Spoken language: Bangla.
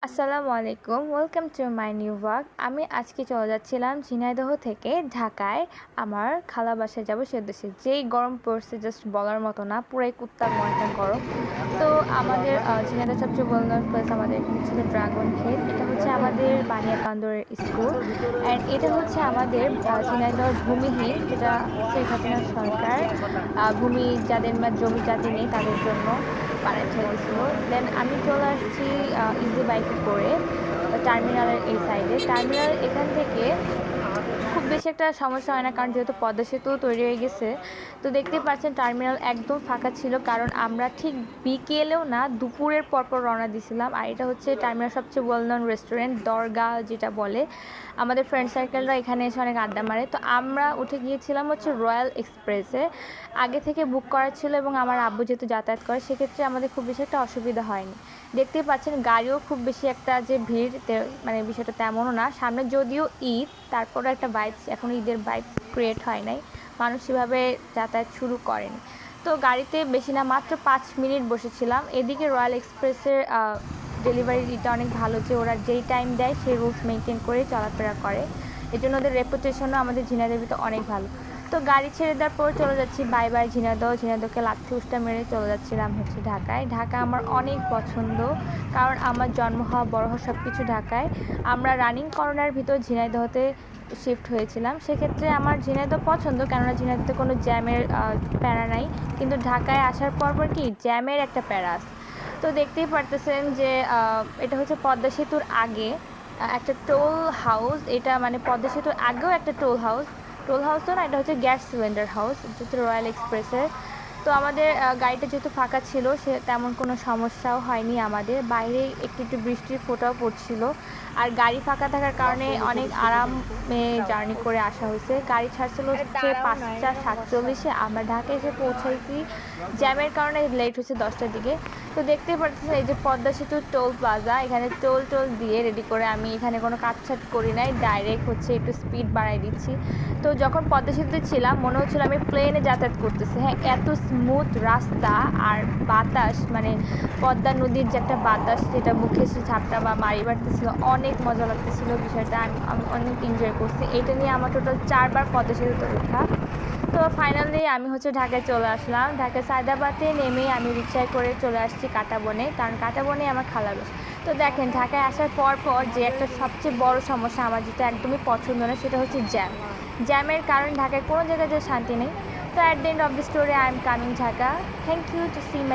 আসসালামু আলাইকুম, welcome to my new blog. আমি আজকে চলে যাচ্ছিলাম ঝিনাইদহ থেকে ঢাকায় আমার খালা বাসায় যাবো সে উদ্দেশ্যে। যেই গরম পড়ছে জাস্ট বলার মতো না, পুরাই কুত্তার একটা গরম। তো আমাদের ঝিনাইদহ সবচেয়ে ওয়েল নোন প্লেস আমাদের এখানে ছিল ড্রাগন ক্ষেত। এটা হচ্ছে আমাদের বানিয়াকান্দরের স্কুল অ্যান্ড এটা হচ্ছে আমাদের ঝিনাইদহ ভূমিহীন, যেটা শেখ হাসিনা সরকার ভূমি যাদের জমি জাতি নেই তাদের জন্য বানাইতে গেছিল। দেন আমি চলে আসছি ইজি বাইকে করে টার্মিনালের এই সাইডে। টার্মিনাল এখান থেকে খুব বেশি একটা সমস্যা হয় না, কারণ যেহেতু পদ্মা সেতু তৈরি হয়ে গেছে। তো দেখতেই পাচ্ছেন টার্মিনাল একদম ফাঁকা ছিল, কারণ আমরা ঠিক বিকেলেও না দুপুরের পরপর রওনা দিয়েছিলাম। আর এটা হচ্ছে টার্মিনাল সবচেয়ে ওয়েল নন রেস্টুরেন্ট, দরগা যেটা বলে। আমাদের ফ্রেন্ড সার্কেলরা এখানে এসে অনেক আড্ডা মারে। তো আমরা উঠে গিয়েছিলাম হচ্ছে রয়্যাল এক্সপ্রেসে। আগে থেকে বুক করা ছিল এবং আমার আব্বু যেহেতু যাতায়াত করে সেক্ষেত্রে আমাদের খুব বেশি একটা অসুবিধা হয়নি। দেখতেই পাচ্ছেন গাড়িও খুব বেশি একটা যে ভিড় মানে বিষয়টা তেমনও না। সামনে যদিও ঈদ, তারপরে একটা ভাইবস, এখন ঈদের ভাইবস ক্রিয়েট হয় নাই, মানুষ সেভাবে যাতায়াত শুরু করেনি। তো গাড়িতে বেশি না মাত্র 5 মিনিট বসেছিলাম। এদিকে রয়্যাল এক্সপ্রেসের ডেলিভারিটা অনেক ভালো, যে ওরা যেই টাইম দেয় সেই রুলস মেনটেন করে চলাফেরা করে। এই জন্য ওদের রেপুটেশনও আমাদের ঝিনাইদহের ভিতরে অনেক ভালো। তো গাড়ি ছেড়ে দেওয়ার পর চলে যাচ্ছি বাই বাই ঝিনাইদহ। ঝিনাইদহকে লাথি উষ্টা মেরে চলে যাচ্ছিলাম হচ্ছে ঢাকায়। ঢাকা আমার অনেক পছন্দ, কারণ আমার জন্ম হওয়া বড় হওয়া সব কিছু ঢাকায়। আমরা রানিং করোনার ভিতর ঝিনাইদহতে শিফট হয়েছিলাম, সেক্ষেত্রে আমার ঝিনাইদহ পছন্দ, কেননা ঝিনাইদহতে কোনো জ্যামের প্যারা নাই। কিন্তু ঢাকায় আসার পর কি জ্যামের একটা প্যারা আছে। তো দেখতেই পারতেছেন যে এটা হচ্ছে পদ্মা সেতুর আগে একটা টোল হাউস। এটা মানে পদ্মা সেতুর আগেও একটা টোল হাউস তো না, এটা হচ্ছে গ্যাস সিলিন্ডার হাউস, যেটা রয়্যাল এক্সপ্রেসের। তো আমাদের গাড়িটা যেহেতু ফাঁকা ছিল, সে তেমন কোনো সমস্যাও হয়নি। আমাদের বাইরে একটু একটু বৃষ্টির ফোঁটাও পড়ছিল, আর গাড়ি ফাঁকা থাকার কারণে অনেক আরামে জার্নি করে আসা হয়েছে। গাড়ি ছাড়ছিল হচ্ছে 5টা 47-এ, আমরা ঢাকায় এসে পৌঁছাইছি জ্যামের কারণে লেট হচ্ছে 10টার দিকে। তো দেখতে পাচ্ছেন এই যে পদ্মা সেতুর টোল প্লাজা, এখানে টোল দিয়ে রেডি করে আমি এখানে কোনো কাটছাট করি নাই, ডাইরেক্ট হচ্ছে একটু স্পিড বাড়াই দিচ্ছি। তো যখন পদ্মা সেতুতে ছিলাম মনে হচ্ছিল আমি প্লেনে যাতায়াত করতেছি। হ্যাঁ, এত স্মুথ রাস্তা আর বাতাস, মানে পদ্মা নদীর যে একটা বাতাস যেটা মুখে এসে ঝাপটা বা মারি বাড়তেছিল, অনেক মজা লাগতেছিল বিষয়টা। আমি অনেক এনজয় করছি। এটা নিয়ে আমার টোটাল 4বার পদ্মা সেতুতে ওঠা। তো ফাইনালি আমি হচ্ছে ঢাকায় চলে আসলাম। ঢাকায় সায়দাবাদে নেমে আমি রিক্সায় করে চলে আসছি কাঁটাবনে, কারণ কাঁটাবনে আমার খালার বাসা। তো দেখেন ঢাকায় আসার পর যে একটা সবচেয়ে বড় সমস্যা আমার যেটা একদমই পছন্দ না, সেটা হচ্ছে জ্যামের কারণে ঢাকায় কোনো জায়গায় যে শান্তি নেই। তো at the end of the story I am coming Dhaka. Thank you to see my